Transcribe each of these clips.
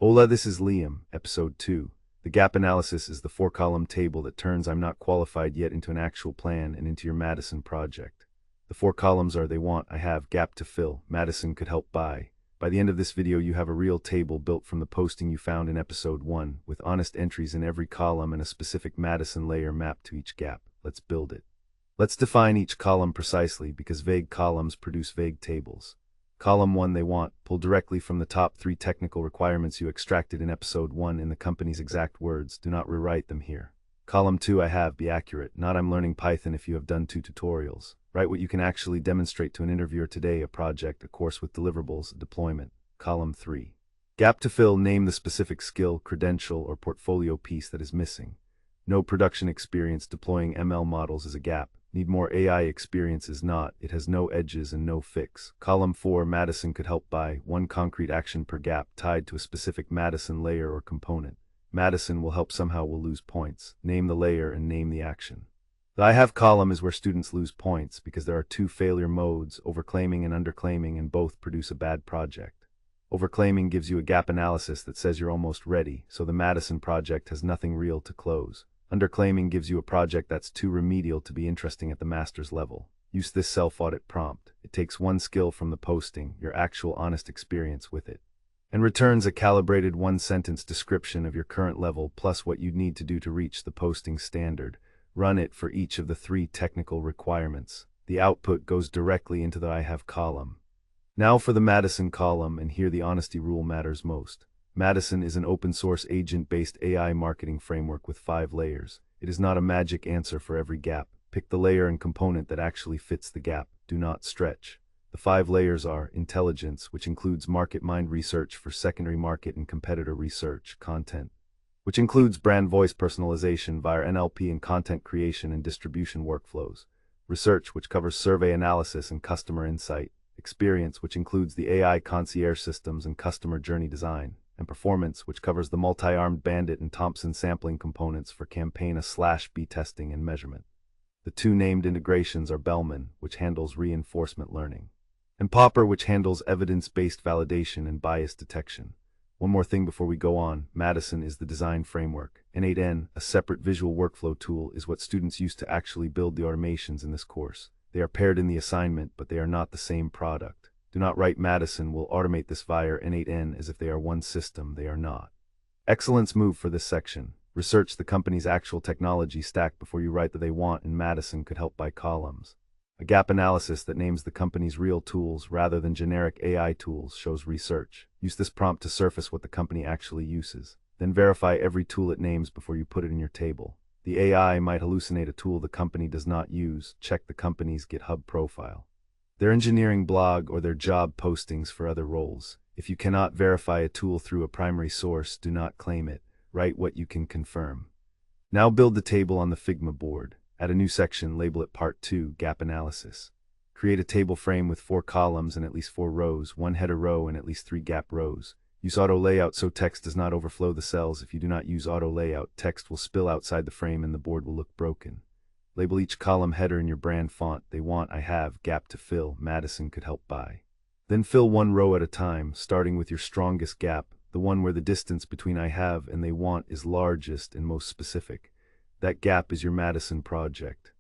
Hola, this is Liam, Episode 2. The gap analysis is the four-column table that turns I'm not qualified yet into an actual plan and into your Madison project. The four columns are they want, I have, gap to fill, Madison could help buy. By the end of this video you have a real table built from the posting you found in Episode 1, with honest entries in every column and a specific Madison layer mapped to each gap. Let's build it. Let's define each column precisely, because vague columns produce vague tables. Column 1 they want, pull directly from the top 3 technical requirements you extracted in Episode 1 in the company's exact words, do not rewrite them here. Column 2 I have, be accurate, not I'm learning Python if you have done 2 tutorials. Write what you can actually demonstrate to an interviewer today, a project, a course with deliverables, a deployment. Column 3. Gap to fill, name the specific skill, credential, or portfolio piece that is missing. No production experience deploying ML models is a gap. Need more AI experience is not, it has no edges and no fix. Column 4, Madison could help by, one concrete action per gap tied to a specific Madison layer or component. Madison will help somehow will lose points. Name the layer and name the action. The I have column is where students lose points because there are 2 failure modes, overclaiming and underclaiming, and both produce a bad project. Overclaiming gives you a gap analysis that says you're almost ready, so the Madison project has nothing real to close. Underclaiming gives you a project that's too remedial to be interesting at the master's level. Use this self-audit prompt. It takes one skill from the posting, your actual honest experience with it, and returns a calibrated 1-sentence description of your current level plus what you'd need to do to reach the posting standard. Run it for each of the 3 technical requirements. The output goes directly into the I have column. Now for the Madison column, and here the honesty rule matters most. Madison is an open-source agent-based AI marketing framework with 5 layers. It is not a magic answer for every gap. Pick the layer and component that actually fits the gap. Do not stretch. The 5 layers are intelligence, which includes market mind research for secondary market and competitor research, content, which includes brand voice personalization via NLP and content creation and distribution workflows, research, which covers survey analysis and customer insight, experience, which includes the AI concierge systems and customer journey design, and performance, which covers the multi-armed Bandit and Thompson sampling components for campaign/B testing and measurement. The 2 named integrations are Bellman, which handles reinforcement learning, and Popper, which handles evidence-based validation and bias detection. One more thing before we go on, Madison is the design framework. N8N, a separate visual workflow tool, is what students use to actually build the automations in this course. They are paired in the assignment, but they are not the same product. Do not write Madison will automate this via N8N as if they are one system. They are not. Excellence move for this section. Research the company's actual technology stack before you write that they want, and Madison could help by columns. A gap analysis that names the company's real tools rather than generic AI tools shows research. Use this prompt to surface what the company actually uses. Then verify every tool it names before you put it in your table. The AI might hallucinate a tool the company does not use. Check the company's GitHub profile, their engineering blog, or their job postings for other roles. If you cannot verify a tool through a primary source, do not claim it. Write what you can confirm. Now build the table on the Figma board. Add a new section, label it Part 2, Gap Analysis. Create a table frame with 4 columns and at least 4 rows, 1 header row and at least 3 gap rows. Use auto layout so text does not overflow the cells. If you do not use auto layout, text will spill outside the frame and the board will look broken. Label each column header in your brand font. They want, I have, gap to fill, Madison could help buy. Then fill 1 row at a time, starting with your strongest gap, the one where the distance between I have and they want is largest and most specific. That gap is your Madison project.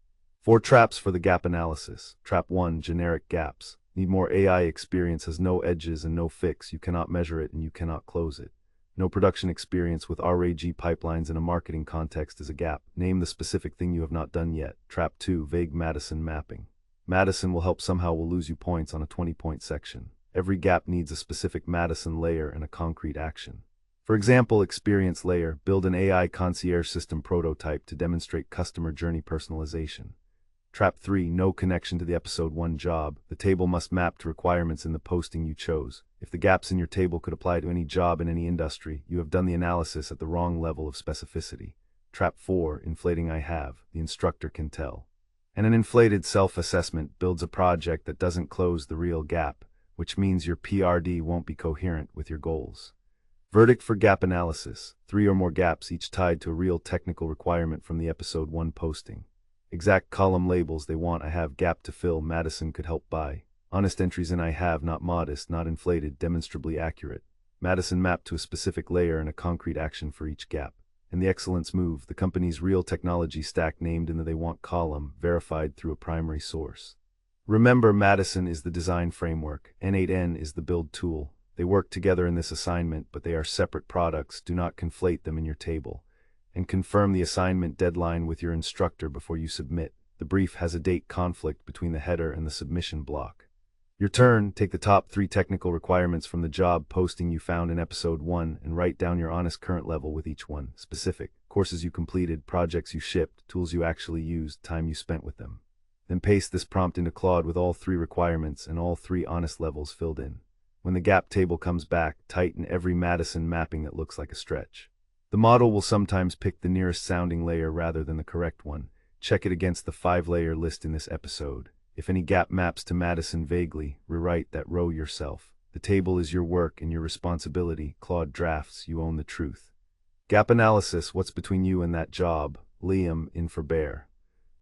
4 traps for the gap analysis. Trap 1, generic gaps. Need more AI experience, has no edges and no fix. You cannot measure it and you cannot close it. No production experience with RAG pipelines in a marketing context is a gap. Name the specific thing you have not done yet. Trap 2, vague Madison mapping. Madison will help somehow will lose you points on a 20-point section. Every gap needs a specific Madison layer and a concrete action. For example, experience layer, build an AI concierge system prototype to demonstrate customer journey personalization. Trap 3, no connection to the Episode 1 job. The table must map to requirements in the posting you chose. If the gaps in your table could apply to any job in any industry, you have done the analysis at the wrong level of specificity. Trap 4, inflating I have, the instructor can tell. And an inflated self-assessment builds a project that doesn't close the real gap, which means your PRD won't be coherent with your goals. Verdict for gap analysis, 3 or more gaps each tied to a real technical requirement from the Episode 1 posting. Exact column labels they want, I have, gap to fill, Madison could help buy. Honest entries in I have, not modest, not inflated, demonstrably accurate. Madison mapped to a specific layer and a concrete action for each gap. And the excellence move, the company's real technology stack named in the they want column, verified through a primary source. Remember, Madison is the design framework, N8N is the build tool. They work together in this assignment, but they are separate products. Do not conflate them in your table. And confirm the assignment deadline with your instructor before you submit. The brief has a date conflict between the header and the submission block. Your turn, take the top 3 technical requirements from the job posting you found in episode 1 and write down your honest current level with each one. Specific: courses you completed, projects you shipped, tools you actually used, time you spent with them. Then paste this prompt into Claude with all 3 requirements and all 3 honest levels filled in. When the gap table comes back, tighten every Madison mapping that looks like a stretch. The model will sometimes pick the nearest sounding layer rather than the correct one. Check it against the 5-layer list in this episode. If any gap maps to Madison vaguely, rewrite that row yourself. The table is your work and your responsibility. Claude drafts, you own the truth. Gap analysis, what's between you and that job? Liam, in for Bear.